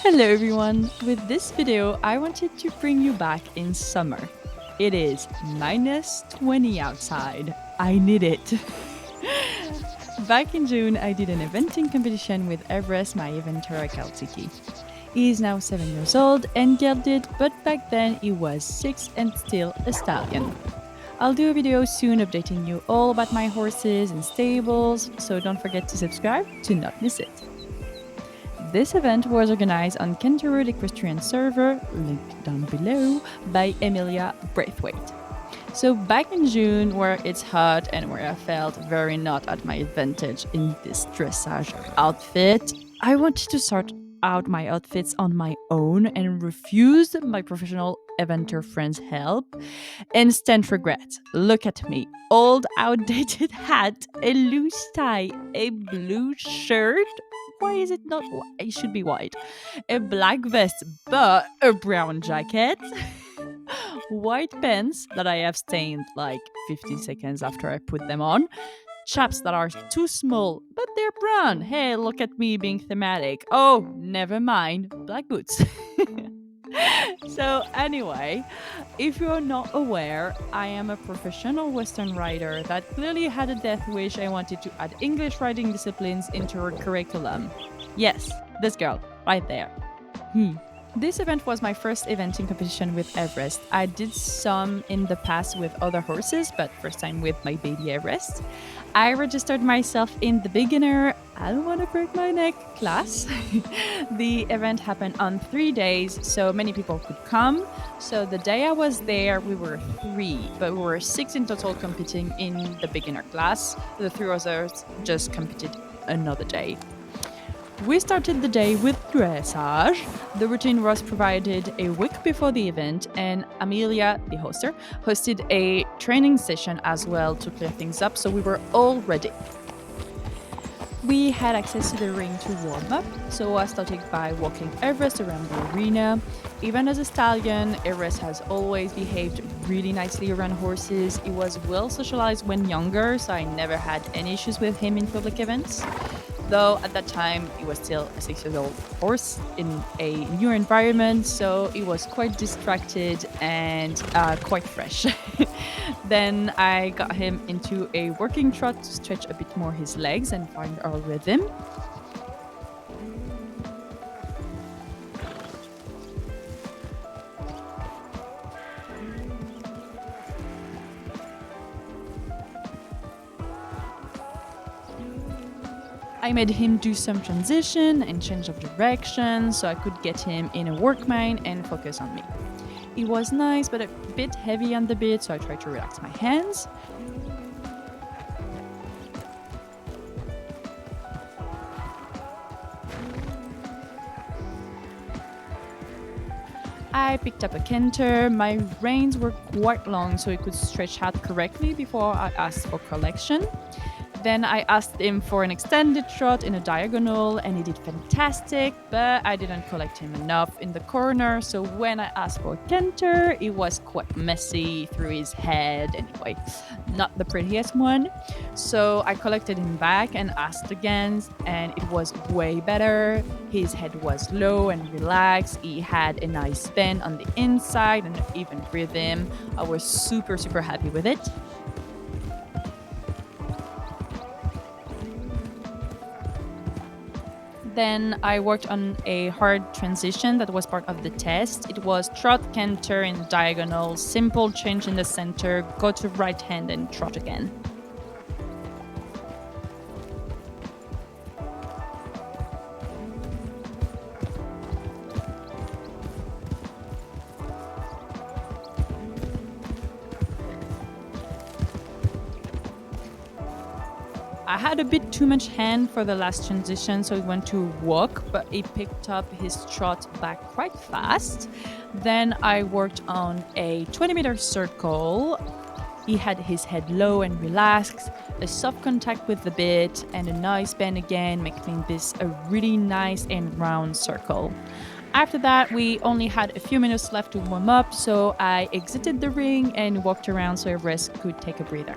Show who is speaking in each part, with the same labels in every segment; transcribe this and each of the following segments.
Speaker 1: Hello everyone! With this video, I wanted to bring you back in summer. It is -20 outside. I need it. Back in June, I did an eventing competition with Everest, my eventer Akhal Teke. He is now 7 years old and gelded, but back then he was 6 and still a stallion. I'll do a video soon updating you all about my horses and stables, so don't forget to subscribe to not miss it. This event was organized on 𝓮𝓸𝓵𝓮 equestrian server, linked down below, by Emilia Braithwaite. So back in June, where it's hot and where I felt very not at my advantage in this dressage outfit, I wanted to sort out my outfits on my own and refused my professional eventer friend's help. Instant regret. Look at me. Old, outdated hat, a loose tie, a blue shirt. Why is it not? It should be white. A black vest, but a brown jacket. White pants that I have stained like 50 seconds after I put them on. Chaps that are too small, but they're brown. Hey, look at me being thematic. Oh, never mind. Black boots. So, anyway, if you're not aware, I am a professional Western rider that clearly had a death wish. I wanted to add English riding disciplines into her curriculum. Yes, this girl, right there. This event was my first eventing competition with Everest. I did some in the past with other horses, but first time with my baby Everest. I registered myself in the beginner, I don't want to break my neck class. The event happened on 3 days, so many people could come. So the day I was there, we were 3, but we were 6 in total competing in the beginner class. The 3 others just competed another day. We started the day with dressage. The routine was provided a week before the event, and Amelia, the hoster, hosted a training session as well to clear things up, so we were all ready. We had access to the ring to warm up, so I started by walking Everest around the arena. Even as a stallion, Everest has always behaved really nicely around horses. He was well socialized when younger, so I never had any issues with him in public events. Though at that time, he was still a 6-year-old horse in a new environment, so he was quite distracted and quite fresh. Then I got him into a working trot to stretch a bit more his legs and find our rhythm. I made him do some transition and change of direction so I could get him in a work mind and focus on me. He was nice, but a bit heavy on the bit, so I tried to relax my hands. I picked up a canter. My reins were quite long, so he could stretch out correctly before I asked for collection. Then I asked him for an extended trot in a diagonal, and he did fantastic, but I didn't collect him enough in the corner, so when I asked for a canter, it was quite messy through his head. Anyway, not the prettiest one. So I collected him back and asked again, and it was way better. His head was low and relaxed. He had a nice bend on the inside and even rhythm. I was super, super happy with it. Then I worked on a hard transition that was part of the test. It was trot, canter in diagonal, simple change in the center, go to right hand and trot again. I had a bit too much hand for the last transition, so he went to walk, but he picked up his trot back quite fast. Then I worked on a 20-meter circle. He had his head low and relaxed, a soft contact with the bit, and a nice bend again, making this a really nice and round circle. After that, we only had a few minutes left to warm up, so I exited the ring and walked around so Everest could take a breather.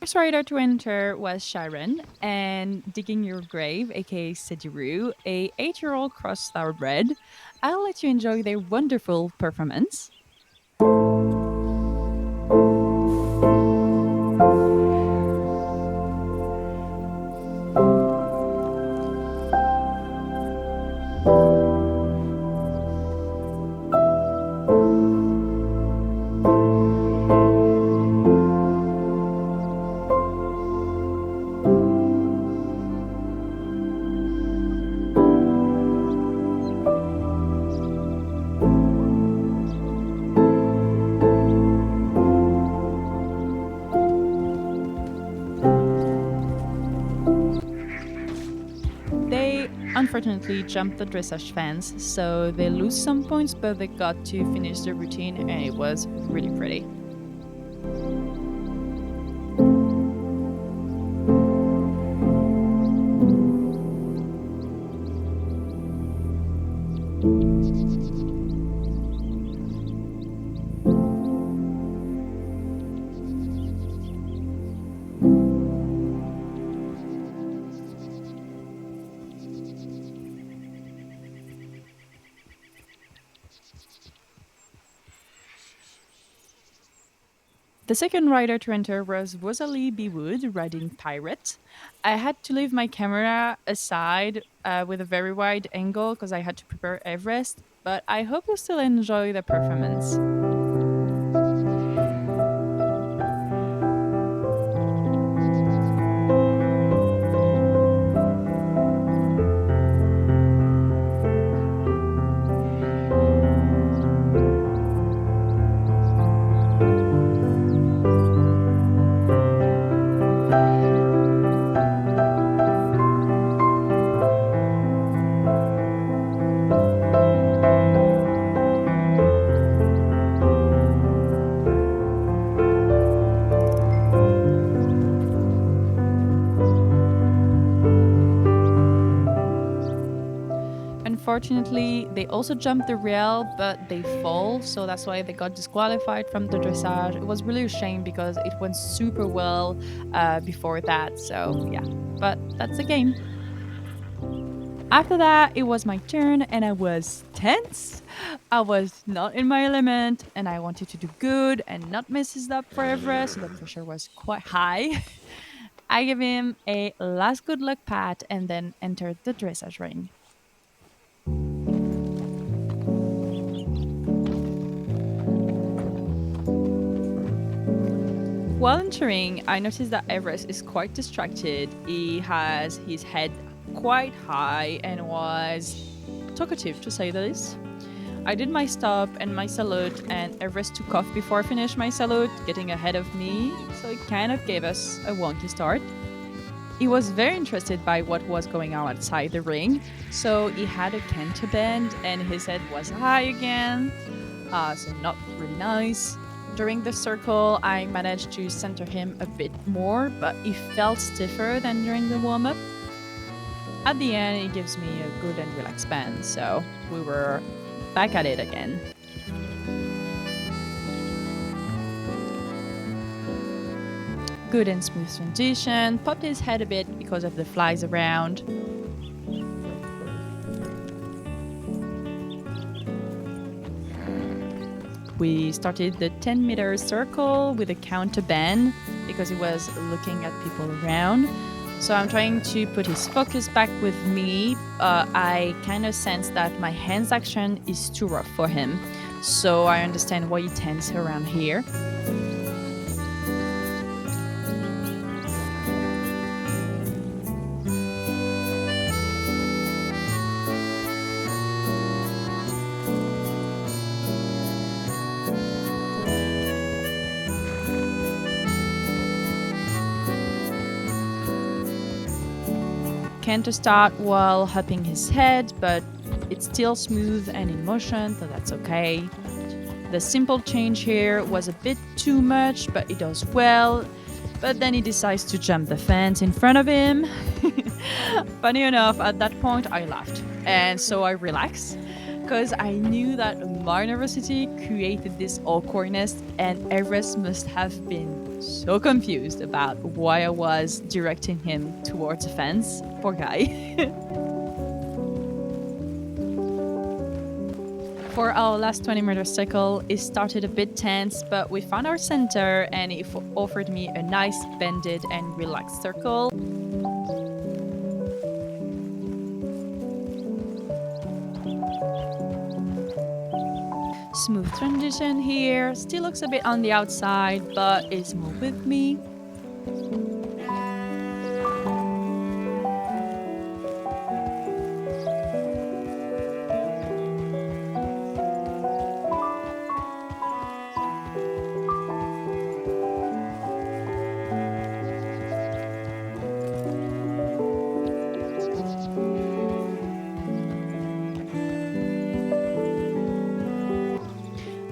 Speaker 1: First rider to enter was Sharon, and Digging Your Grave, aka 𝓹𝓵𝓪𝓮, a 8-year-old cross thoroughbred. I'll let you enjoy their wonderful performance. They unfortunately jumped the dressage fence, so they lose some points, but they got to finish the routine and it was really pretty. The second rider to enter was Rosalie B. Wood riding Pirate. I had to leave my camera aside with a very wide angle because I had to prepare Everest, but I hope you still enjoy the performance. Unfortunately, they also jumped the rail, but they fall, so that's why they got disqualified from the dressage. It was really a shame because it went super well before that, so yeah, but that's the game. After that, it was my turn and I was tense. I was not in my element and I wanted to do good and not mess this up for Everest, so the pressure was quite high. I gave him a last good luck pat and then entered the dressage ring. While entering, I noticed that Everest is quite distracted. He has his head quite high and was talkative, to say the least. I did my stop and my salute, and Everest took off before I finished my salute, getting ahead of me, so it kind of gave us a wonky start. He was very interested by what was going on outside the ring, so he had a canter bend and his head was high again, so not really nice. During the circle, I managed to center him a bit more, but he felt stiffer than during the warm up. At the end, it gives me a good and relaxed band, so we were back at it again. Good and smooth transition, popped his head a bit because of the flies around. We started the 10-meter circle with a counter bend because he was looking at people around. So I'm trying to put his focus back with me. I kind of sense that my hands action is too rough for him. So I understand why he tends around here. Canter start while hopping his head, but it's still smooth and in motion, so that's okay. The simple change here was a bit too much, but he does well. But then he decides to jump the fence in front of him. Funny enough, at that point I laughed, and so I relaxed because I knew that my nervosity created this awkwardness, and Everest must have been so confused about why I was directing him towards a fence. Poor guy. For our last 20-meter cycle, it started a bit tense, but we found our center and it offered me a nice bended and relaxed circle. Smooth transition here, still looks a bit on the outside, but it's moved with me.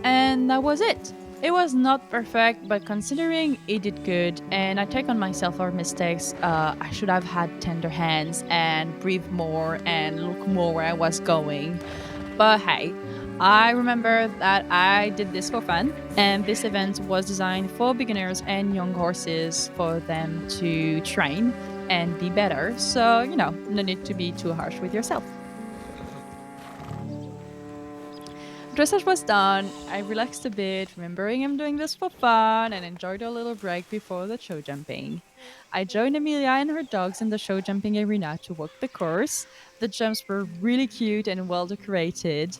Speaker 1: And that was it. It was not perfect, but considering it did good, and I take on myself our mistakes, I should have had tender hands and breathe more and look more where I was going. But hey, I remember that I did this for fun, and this event was designed for beginners and young horses for them to train and be better. So, no need to be too harsh with yourself. Dressage was done. I relaxed a bit, remembering I'm doing this for fun, and enjoyed a little break before the show jumping. I joined Amelia and her dogs in the show jumping arena to walk the course. The jumps were really cute and well decorated.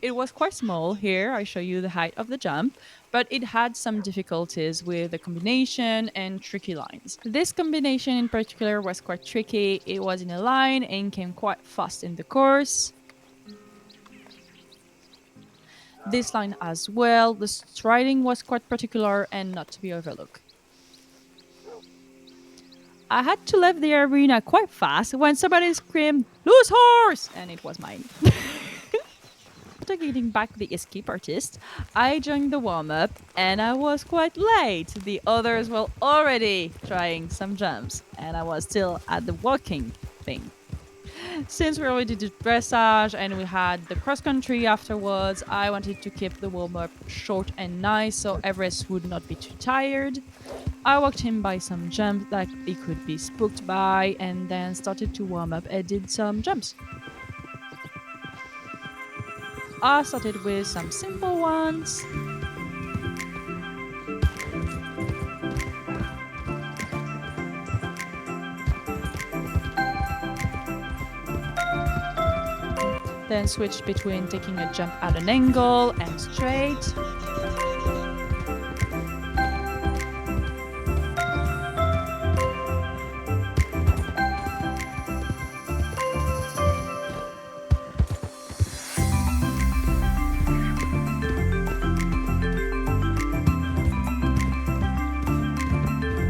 Speaker 1: It was quite small. Here I show you the height of the jump, but it had some difficulties with the combination and tricky lines. This combination in particular was quite tricky. It was in a line and came quite fast in the course. This line as well, the striding was quite particular and not to be overlooked. I had to leave the arena quite fast when somebody screamed, "Loose horse!" and it was mine. After getting back the escape artist, I joined the warm-up and I was quite late. The others were already trying some jumps and I was still at the walking thing. Since we already did dressage and we had the cross country afterwards, I wanted to keep the warm-up short and nice so Everest would not be too tired. I walked him by some jumps that he could be spooked by and then started to warm up and did some jumps. I started with some simple ones. Then switched between taking a jump at an angle and straight.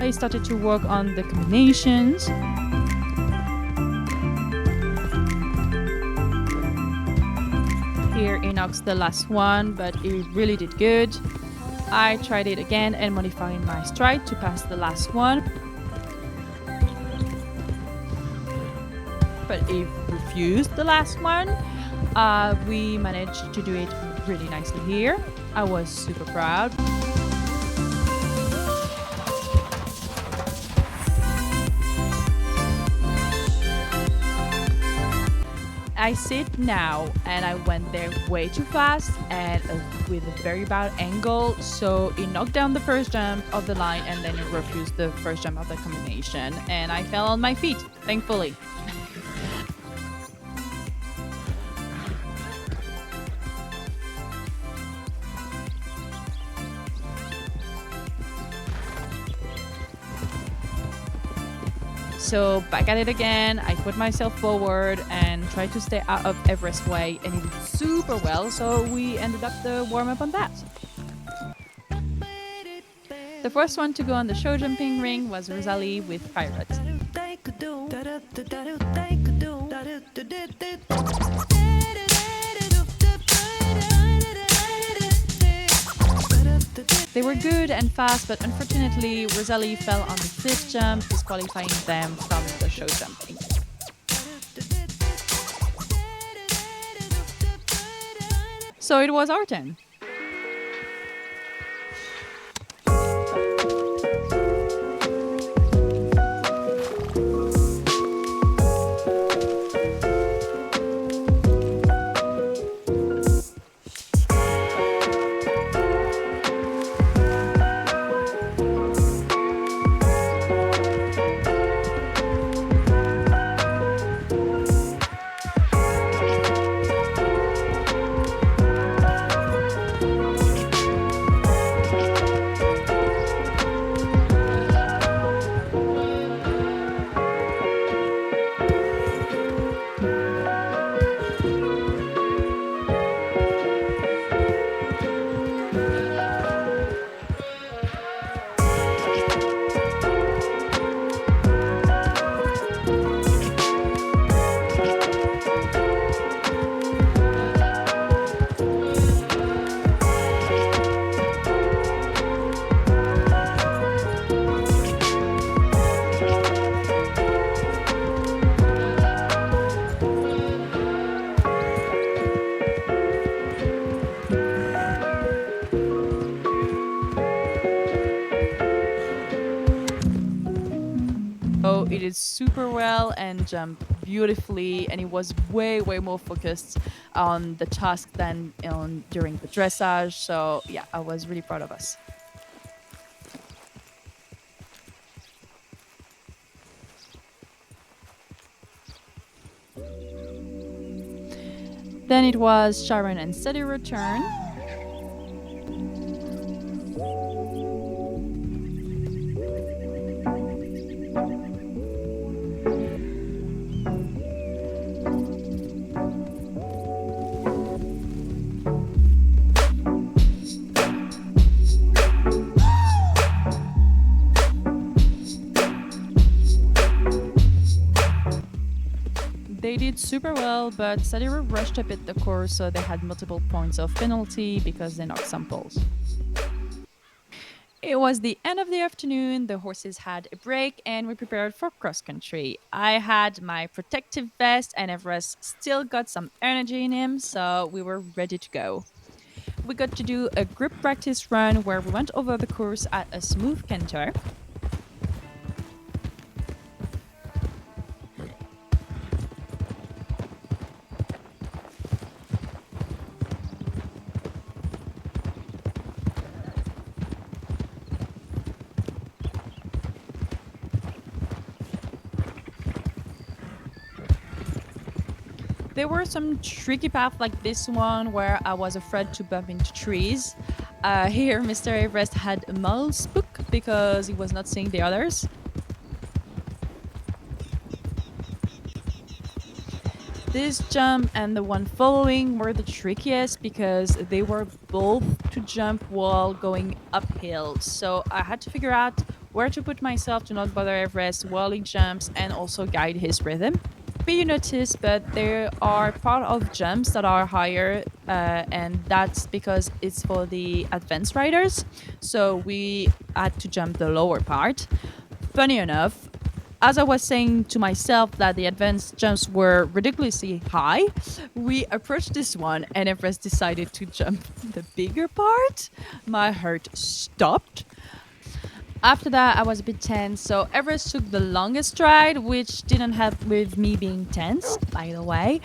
Speaker 1: I started to work on the combinations. Here Enoch's the last one, but it really did good. I tried it again and modified my stride to pass the last one. But it refused the last one. We managed to do it really nicely here. I was super proud. I sit now and I went there way too fast and with a very bad angle, so it knocked down the first jump of the line and then it refused the first jump of the combination and I fell on my feet, thankfully. So back at it again, I put myself forward and tried to stay out of Everest's way, and it did super well, so we ended up the warm-up on that. The first one to go on the show jumping ring was Rosalie with Pirate. They were good and fast, but unfortunately, Rosalie fell on the fifth jump, disqualifying them from the show jumping. So it was our turn. did super well and jumped beautifully, and it was way more focused on the task than on during the dressage. So yeah, I was really proud of us. Then it was Sharon and Steady return. They did super well, but Sadira rushed a bit the course, so they had multiple points of penalty because they knocked some poles. It was the end of the afternoon, the horses had a break, and we prepared for cross country. I had my protective vest, and Everest still got some energy in him, so we were ready to go. We got to do a group practice run where we went over the course at a smooth canter. There were some tricky paths like this one where I was afraid to bump into trees. Here, Mr. Everest had a mole spook because he was not seeing the others. This jump and the one following were the trickiest because they were both to jump while going uphill. So I had to figure out where to put myself to not bother Everest while he jumps and also guide his rhythm. You notice, but there are part of jumps that are higher, and that's because it's for the advanced riders. So we had to jump the lower part. Funny enough, as I was saying to myself that the advanced jumps were ridiculously high, we approached this one and Everest decided to jump the bigger part. My heart stopped. After that, I was a bit tense, so Everest took the longest stride, which didn't help with me being tense, by the way.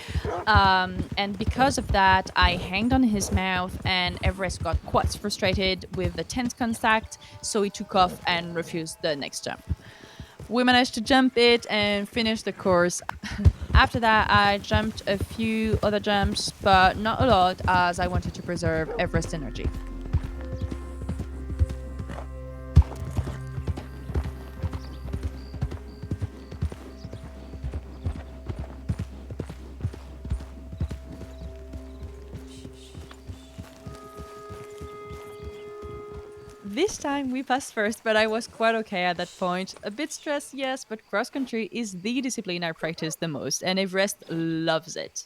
Speaker 1: And because of that, I hanged on his mouth, and Everest got quite frustrated with the tense contact, so he took off and refused the next jump. We managed to jump it and finish the course. After that, I jumped a few other jumps, but not a lot, as I wanted to preserve Everest energy. This time we passed first, but I was quite okay at that point. A bit stressed, yes, but cross country is the discipline I practice the most, and Everest loves it.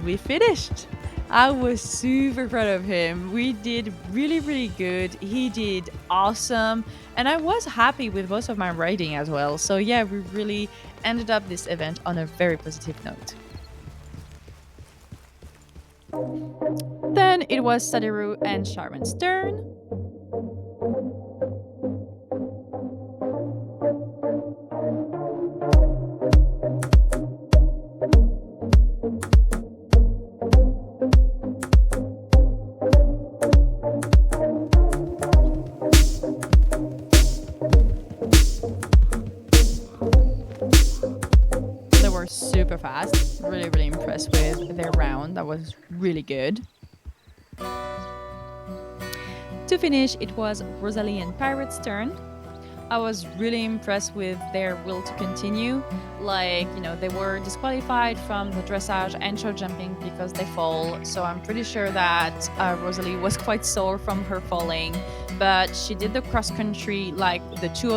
Speaker 1: we finished. I was super proud of him. We did really, really good. He did awesome. And I was happy with most of my writing as well. So, yeah, we really ended up this event on a very positive note. Then it was Sadiru and Sharon's turn. They were super fast. Really, really impressed with their round. That was really good. To finish, it was Rosalie and Pirate's turn. I was really impressed with their will to continue. Like, they were disqualified from the dressage and show jumping because they fall. So I'm pretty sure that Rosalie was quite sore from her falling. But she did the cross country. Like the two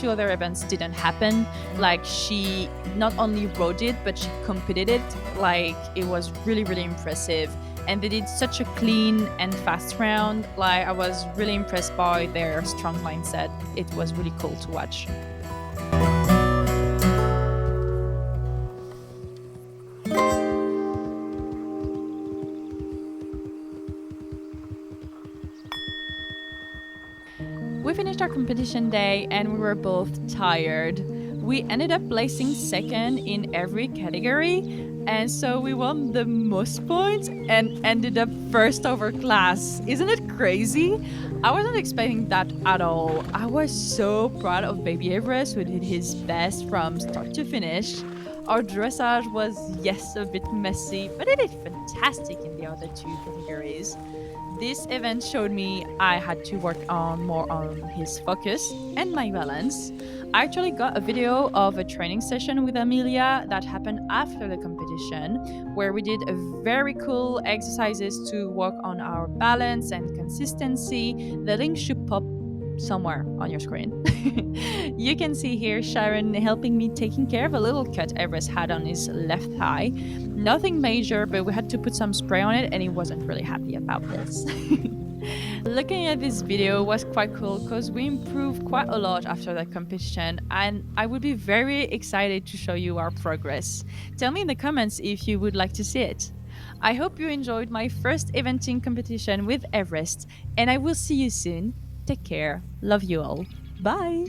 Speaker 1: other events didn't happen. Like she not only rode it, but she competed it. Like it was really, really impressive. And they did such a clean and fast round. Like I was really impressed by their strong mindset. It was really cool to watch. We finished our competition day and we were both tired. We ended up placing second in every category, and so we won the most points and ended up first over class. Isn't it crazy? I wasn't expecting that at all. I was so proud of baby Everest, who did his best from start to finish. Our dressage was, yes, a bit messy, but it did fantastic in the other two categories. This event showed me I had to work on more on his focus and my balance. I actually got a video of a training session with Amelia that happened after the competition, where we did a very cool exercises to work on our balance and consistency. The link should pop somewhere on your screen. You can see here Sharon helping me taking care of a little cut Everest had on his left thigh. Nothing major, but we had to put some spray on it and he wasn't really happy about this. Looking at this video was quite cool because we improved quite a lot after that competition, and I would be very excited to show you our progress. Tell me in the comments if you would like to see it. I hope you enjoyed my first eventing competition with Everest, and I will see you soon. Take care. Love you all. Bye.